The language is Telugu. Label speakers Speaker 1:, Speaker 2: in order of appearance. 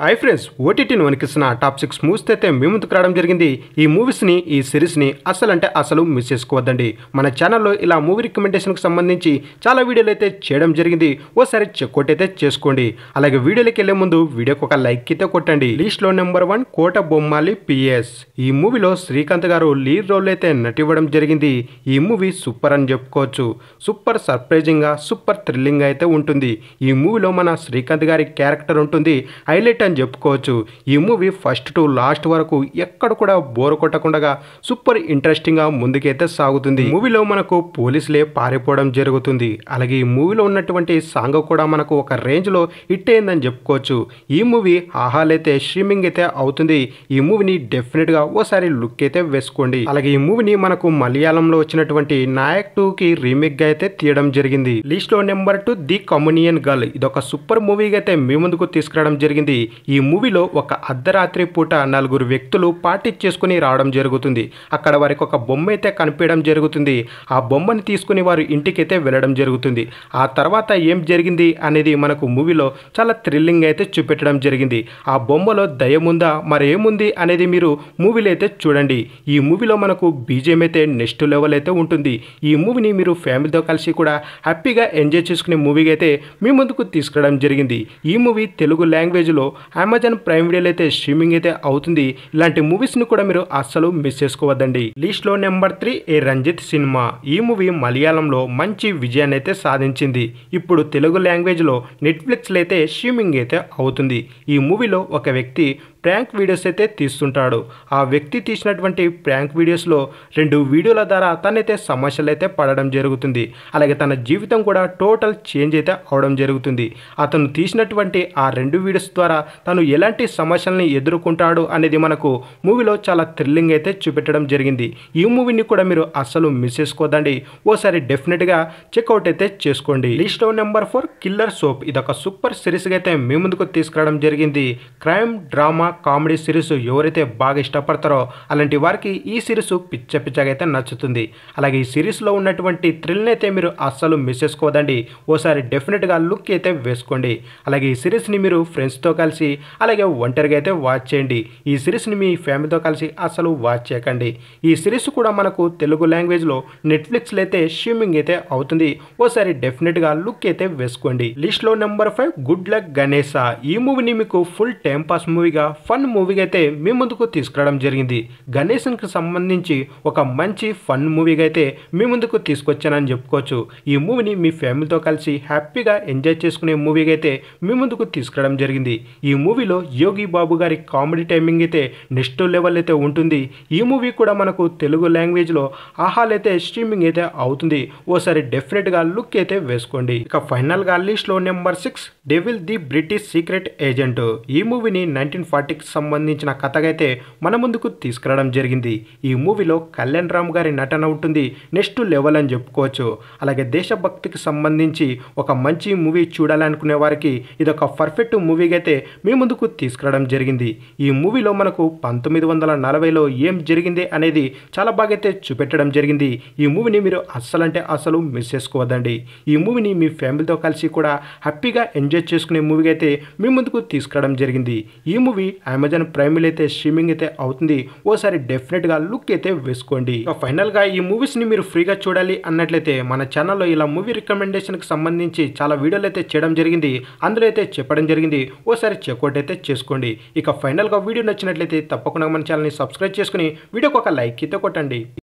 Speaker 1: హాయ్ ఫ్రెండ్స్, ఓటీటీని వణికిస్తున్న టాప్ 6 మూవీస్ అయితే మీ ముందుకు రావడం జరిగింది. ఈ మూవీస్ని, ఈ సిరీస్ని అసలు మిస్ చేసుకోవద్దండి. మన ఛానల్లో ఇలా మూవీ రికమెండేషన్కి సంబంధించి చాలా వీడియోలు అయితే చేయడం జరిగింది. ఓసారి చెక్అవుట్ అయితే చేసుకోండి. అలాగే వీడియోలోకి వెళ్ళే ముందు వీడియోకి ఒక లైక్ అయితే కొట్టండి. లిస్ట్లో నెంబర్ 1 కోట బొమ్మాలి పిఎస్. ఈ మూవీలో శ్రీకాంత్ గారు లీడ్ రోల్ అయితే నటివ్వడం జరిగింది. ఈ మూవీ సూపర్ అని చెప్పుకోవచ్చు. సూపర్ సర్ప్రైజింగ్గా, సూపర్ థ్రిల్లింగ్ అయితే ఉంటుంది. ఈ మూవీలో మన శ్రీకాంత్ గారి క్యారెక్టర్ ఉంటుంది. హైలైట్ అని చెప్పుకోవచ్చు. ఈ మూవీ ఫస్ట్ టు లాస్ట్ వరకు ఎక్కడ కూడా బోర్ కొట్టకుండా సూపర్ ఇంట్రెస్టింగ్ గా ముందుకైతే సాగుతుంది. మూవీలో మనకు పోలీసులే పారిపోవడం జరుగుతుంది. అలాగే ఈ మూవీలో ఉన్నటువంటి సాంగ్ కూడా మనకు ఒక రేంజ్ లో హిట్ అయిందని చెప్పుకోవచ్చు. ఈ మూవీ ఆహాలైతే స్ట్రీమింగ్ అయితే అవుతుంది. ఈ మూవీని డెఫినెట్ గా ఓసారి లుక్ అయితే వేసుకోండి. అలాగే ఈ మూవీని మనకు మలయాళంలో వచ్చినటువంటి నాయక్ 2 కి రీమేక్ గా అయితే తీయడం జరిగింది. లిస్ట్ లో నెంబర్ 2 ది కమ్యూనియన్ గర్ల్. ఇదొక సూపర్ మూవీగా అయితే మీ ముందుకు తీసుకురావడం జరిగింది. ఈ మూవీలో ఒక అర్ధరాత్రి పూట 4 వ్యక్తులు పార్టీ చేసుకుని రావడం జరుగుతుంది. అక్కడ వారికి ఒక బొమ్మ అయితే కనిపించడం జరుగుతుంది. ఆ బొమ్మని తీసుకుని వారు ఇంటికైతే వెళ్ళడం జరుగుతుంది. ఆ తర్వాత ఏం జరిగింది అనేది మనకు మూవీలో చాలా థ్రిల్లింగ్ అయితే చూపెట్టడం జరిగింది. ఆ బొమ్మలో దయ్యముందా మరేముంది అనేది మీరు మూవీలో అయితే చూడండి. ఈ మూవీలో మనకు బీజిఎం అయితే నెక్స్ట్ లెవెల్ అయితే ఉంటుంది. ఈ మూవీని మీరు ఫ్యామిలీతో కలిసి కూడా హ్యాపీగా ఎంజాయ్ చేసుకునే మూవీగా అయితే మీ ముందుకు తీసుకురావడం జరిగింది. ఈ మూవీ తెలుగు లాంగ్వేజ్లో అమెజాన్ ప్రైమ్ వీడియోలో అయితే స్ట్రీమింగ్ అయితే అవుతుంది. ఇలాంటి మూవీస్ ని కూడా మీరు అస్సలు మిస్ చేసుకోవద్దండి. లిస్ట్ లో నెంబర్ 3 ఏ రంజిత్ సినిమా. ఈ మూవీ మలయాళంలో మంచి విజయాన్ని అయితే సాధించింది. ఇప్పుడు తెలుగు లాంగ్వేజ్ లో నెట్ఫ్లిక్స్ లో అయితే స్ట్రీమింగ్ అయితే అవుతుంది. ఈ మూవీలో ఒక వ్యక్తి ప్రాంక్ వీడియోస్ అయితే తీస్తుంటాడు. ఆ వ్యక్తి తీసినటువంటి ప్రాంక్ వీడియోస్లో 2 వీడియోల ద్వారా తనైతే సమస్యలు అయితే పడడం జరుగుతుంది. అలాగే తన జీవితం కూడా టోటల్ చేంజ్ అయితే అవడం జరుగుతుంది. అతను తీసినటువంటి ఆ 2 వీడియోస్ ద్వారా తను ఎలాంటి సమస్యల్ని ఎదుర్కొంటాడు అనేది మనకు మూవీలో చాలా థ్రిల్లింగ్ అయితే చూపెట్టడం జరిగింది. ఈ మూవీని కూడా మీరు అస్సలు మిస్ చేసుకోదండి. ఓసారి డెఫినెట్గా చెక్అవుట్ అయితే చేసుకోండి. లిస్ట్లో నెంబర్ 4 కిల్లర్ సోప్. ఇదొక సూపర్ సిరీస్గా అయితే మీ ముందుకు తీసుకురావడం జరిగింది. క్రైమ్, డ్రామా, కామెడీ సిరీస్ ఎవరైతే బాగా ఇష్టపడతారో అలాంటి వారికి ఈ సిరీస్ పిచ్చగా అయితే నచ్చుతుంది. అలాగే ఈ సిరీస్లో ఉన్నటువంటి థ్రిల్ని అయితే మీరు అస్సలు మిస్ చేసుకోవద్దండి. ఓసారి డెఫినెట్గా లుక్ అయితే వేసుకోండి. అలాగే ఈ సిరీస్ని మీరు ఫ్రెండ్స్తో కలిసి అలాగే ఒంటరిగా అయితే వాచ్ చేయండి. ఈ సిరీస్ని మీ ఫ్యామిలీతో కలిసి అస్సలు వాచ్ చేయకండి. ఈ సిరీస్ కూడా మనకు తెలుగు లాంగ్వేజ్లో నెట్ఫ్లిక్స్లో అయితే స్ట్రీమింగ్ అయితే అవుతుంది. ఓసారి డెఫినెట్గా లుక్ అయితే వేసుకోండి. లిస్ట్లో నెంబర్ 5 గుడ్ లక్ గణేశ. ఈ మూవీని మీకు ఫుల్ టైం పాస్ మూవీగా, ఫన్ మూవీగా అయితే మీ ముందుకు తీసుకురావడం జరిగింది. గణేశన్కి సంబంధించి ఒక మంచి ఫన్ మూవీగా అయితే మీ ముందుకు తీసుకొచ్చానని చెప్పుకోవచ్చు. ఈ మూవీని మీ ఫ్యామిలీతో కలిసి హ్యాపీగా ఎంజాయ్ చేసుకునే మూవీగా అయితే మీ ముందుకు తీసుకురావడం జరిగింది. ఈ మూవీలో యోగి బాబు గారి కామెడీ టైమింగ్ అయితే నెక్స్ట్ లెవెల్ అయితే ఉంటుంది. ఈ మూవీ కూడా మనకు తెలుగు లాంగ్వేజ్లో ఆహాల్ అయితే స్ట్రీమింగ్ అయితే అవుతుంది. ఓసారి డెఫినెట్గా లుక్ అయితే వేసుకోండి. ఇక ఫైనల్గా లిస్ట్లో number 6 devil the British secret agent. ఈ మూవీని 1940కి సంబంధించిన కథగా అయితే మన ముందుకు తీసుకురావడం జరిగింది. ఈ మూవీలో కళ్యాణ్ రామ్ గారి నటన ఉంటుంది. నెక్స్ట్ లెవెల్ అని చెప్పుకోవచ్చు. అలాగే దేశభక్తికి సంబంధించి ఒక మంచి మూవీ చూడాలనుకునే వారికి ఇదొక పర్ఫెక్ట్ మూవీగా అయితే మీ ముందుకు తీసుకురావడం జరిగింది. ఈ మూవీలో మనకు 1940లో ఏం జరిగింది అనేది చాలా బాగా అయితే చూపెట్టడం జరిగింది. ఈ మూవీని మీరు అస్సలు మిస్ చేసుకోవద్దండి. ఈ మూవీని మీ ఫ్యామిలీతో కలిసి కూడా హ్యాపీగా ఎంజాయ్ చేసుకునే మూవీగా అయితే మీ ముందుకు తీసుకురావడం జరిగింది. ఈ మూవీ అమెజాన్ ప్రైమ్ అయితే స్ట్రీమింగ్ అయితే అవుతుంది. ఓసారి డెఫినెట్గా లుక్ అయితే వేసుకోండి. ఫైనల్గా ఈ మూవీస్ని మీరు ఫ్రీగా చూడాలి అన్నట్లయితే మన ఛానల్లో ఇలా మూవీ రికమెండేషన్కి సంబంధించి చాలా వీడియోలు అయితే చేయడం జరిగింది. అందులో అయితే చెప్పడం జరిగింది. ఓసారి చెక్అవుట్ అయితే చేసుకోండి. ఇక ఫైనల్గా వీడియో నచ్చినట్లయితే తప్పకుండా మన ఛానల్ని సబ్స్క్రైబ్ చేసుకుని వీడియోకి ఒక లైక్ అయితే కొట్టండి.